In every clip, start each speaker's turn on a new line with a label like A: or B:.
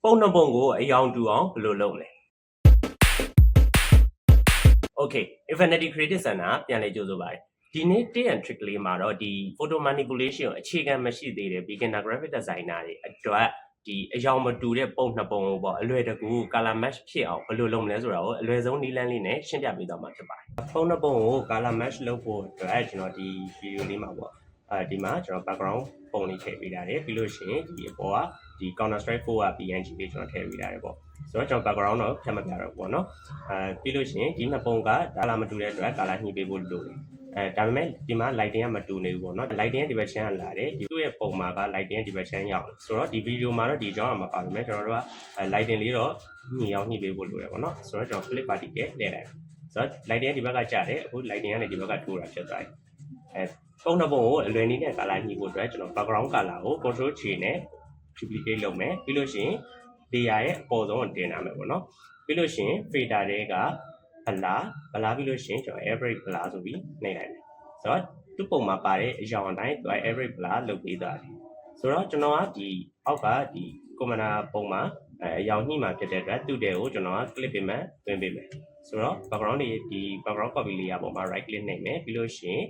A: ပုံနှစ်ပုံကိုအယောင်တူအောင်ဘယ်လိုလုပ်လဲ Okay Infinity Creative Center ပြန်လည်ကြိုဆိုပါတယ်ဒီနေ့ tip and trick လေးမှာတော့ဒီ photo manipulation ကိုအခြေခံမရှိသေးတဲ့ beginner graphic designer တွေအတွက်ဒီအယောင်မတူတဲ့ပုံနှစ်ပုံကိုပေါ့အလွယ်တကူ color match ဖြစ်အောင်ဘယ်လိုလုပ်မလဲဆိုတာကိုအလွယ်ဆုံးနည်းလမ်းလေးနဲ့ရှင်းပြပေးသွားမှာဖြစ်ပါတယ်ပုံနှစ်ပုံကို color match လုပ်ဖို့အတွက်ကျွန်တော်ဒီ video လေးမှာပေါ့ဒီမှာကျွန်တော် background ပုံလေးထည့်ပေးထားတယ်ပြီးလို့ရှိရင်ဒီအပေါ်ကဒီ Counter Strike 4က PNG လေးကျွန်တော်ထည့်ပေးထားတယ်ပေါ့ဆိုတော့ကျွန်တော် background တော့ဖြတ်မပြတော့ဘူးပေါ့နော်ပြီးလို့ရှိရင်ဒီနှစ်ပုံကဒါလာမတူတဲ့အတွက် color ညှိပေးဖို့လိုတယ်ဒါပေမဲ့ဒီမှာ lighting ကမတူနေဘူးပေါ့နော် lighting ကဒီဘက် channel လာတယ်ဒီသူ့ရဲ့ပုံမှာက lighting ကဒီဘက် channel ရောက်ဆိုတော့ဒီ video မှာတော့ဒီအကြောင်းအမှာပါမယ်ကျွန်တော်တို့က lighting လေးတော့ညှိအောင်ညှိပေးဖို့လိုတယ်ပေါ့နော်ဆိုတော့ကျွန်တော် flip party နဲ့ထည့်လိုက်ဆိုတော့ lighting ကဒီဘက်ကကျတယ်အခု lighting ကနေဒီဘက်ကထိုးတာဖြစ်သွားတယ်ပုံနှစ်ပုံကိုအလွယ်နည်းနဲ့ color ညှိဖို့အတွက်ကျွန်တော် background color ကို control J နဲ့ duplicate လုပ်မယ်ပြီးလို့ရှိရင် layer ရဲ့အပေါ်ဆုံးကိုတင်ထားမယ်ပေါ့နော်ပြီးလို့ရှိရင် fader တွေကဘလာပြီးလို့ရှိရင်ကျွန်တော် average ဘလာဆိုပြီးနှိပ်လိုက်မယ်ဆိုတော့သူ့ပုံမှာပါတဲ့အရောင်အတိုင်းသူက average ဘလာလုပ်ပေးသွားတယ်ဆိုတော့ကျွန်တော်ကဒီအောက်ကဒီ commander ပုံမှာအရောင်ညှိမှာဖြစ်တဲ့အတွက်သူ့တဲ့ကိုကျွန်တော်က clip ပေးမယ်တွင်းပေးမယ်ဆိုတော့ background တွေဒီ background copy layer ပေါ်မှာ right click နှိပ်မယ်ပြီးလို့ရှိရင်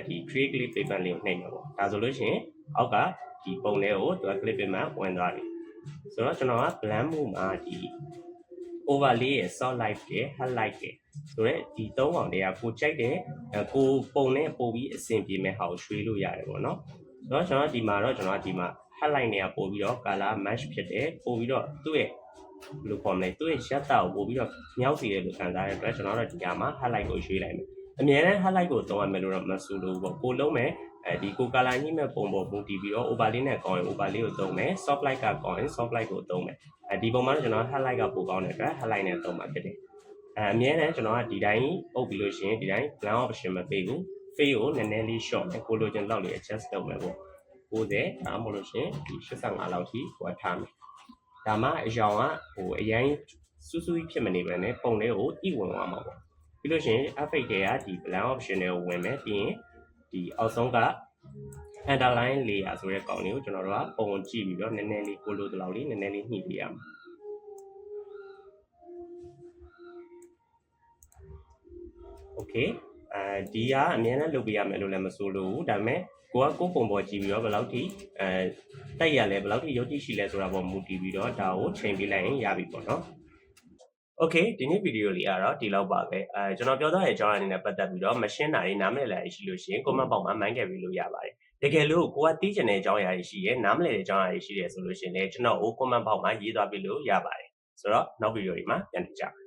A: ဒီ create clip paper လေးကိုနှိပ်မယ်ပေါ့ဒါဆိုလို့ရှိရင်အောက်ကဒီပုံလေးကိုသူက clip paper ဝင်သွားပြီဆိုတော့ကျွန်တော်က blend mode မှာဒီ overlay ရဲ့ soft light ရဲ့ highlight ရဲ့ဆိုတော့ဒီသုံးကောင်တွေကကိုကြိုက်တဲ့ကိုပုံနဲ့ပို့ပြီးအဆင်ပြေမဲ့ဟာကိုရွှေ့လို့ရတယ်ပေါ့နော်ဆိုတော့ကျွန်တော်ဒီမှာ highlight တွေကပို့ပြီးတော့ color match ဖြစ်တယ်ပို့ပြီးတော့သူ့ရဲ့ဘယ်လိုခေါ်မလဲသူ့ရဲ့ shadow ကိုပို့ပြီးတော့မြောက်စီတယ်လို့ခံစားရတဲ့အတွက်ကျွန်တော်တို့ဒီကမှာ highlight ကိုရွှေ့လိုက်မယ်အများနဲ့ highlight ကိုသုံးရမယ်လို့တော့မဆိုလို့ပေါ့ကိုလုံးမယ်ဒီကို color ညှိမဲ့ပုံပေါ်မူတည်ပြီးတော့ overlay နဲ့ကောင်းရင် overlay ကိုသုံးမယ် soft light ကကောင်းရင် soft light ကိုသုံးမယ်ဒီပုံမှာတော့ကျွန်တော် highlight ကပိုကောင်းတဲ့အတွက် highlight နဲ့သုံးမှာဖြစ်တယ်အများနဲ့ကျွန်တော်ကဒီတိုင်းအုပ်ပြီးလို့ရှိရင်ဒီတိုင်း blend option မပေးဘူး fade ကိုနည်းနည်းလေး short မယ်ကိုလိုချင်လောက်လေး adjust လုပ်မယ်ပေါ့90ဒါမှမဟုတ်လို့ရှိရင်ဒီ85လောက်ထိဟိုထားမယ်ဒါမှအရောင်ကဟိုအရင်စူးစူးဖြစ်မနေပဲနဲ့ပုံလေးကိုဣဝင်သွားမှာပေါ့ပြီးလို့ရှိရင် effect တွေကဒီ blend option တွေကိုဝင်မယ်ပြီးရင်ဒီအောက်ဆုံးက underline layer ဆိုတဲ့ကောင်လေးကိုကျွန်တော်တို့ကပုံကြည့်ပြီးတော့နည်းနည်းလေးကိုလိုတလောက်လေးနည်းနည်းလေးညှိပေးရမှာOkay ဒီကအများနဲ့လုပ်ပေးရမယ်လို့လည်းမဆိုလို့ဒါပေမဲ့ကိုကကိုပုံပေါ်ကြည့်ပြီးတော့ဘယ်လောက်ထိတိုက်ရလဲဘယ်လောက်ထိရုပ်ကြည့်ရှိလဲဆိုတာပေါ်မူတည်ပြီးတော့ဒါကိုချိန်ပေးလိုက်ရင်ရပြီပေါ့နော်Okay ဒီနေ့ဗီဒီယိုလေးကတော့ဒီလောက်ပါပဲကျွန်တော်ပြောထားတဲ့အကြောင်းအရာတွေနဲ့ပတ်သက်ပြီးတော့မရှင်းတာတွေနားမလည်တာတွေရှိလို့ရှိရင် comment box မှာမှန်းခဲ့ပြီးလို့ရပါတယ်တကယ်လို့ကိုကသိချင်တဲ့အကြောင်းအရာတွေရှိရဲနားမလည်တဲ့အကြောင်းအရာတွေရှိရဲဆိုလို့ရှိရင်လည်းကျွန်တော်ကို comment box မှာရေးသွားပြီးလို့ရပါတယ်ဆိုတော့နောက်ဗီဒီယိုတွေမှာပြန်တွေ့ကြပါ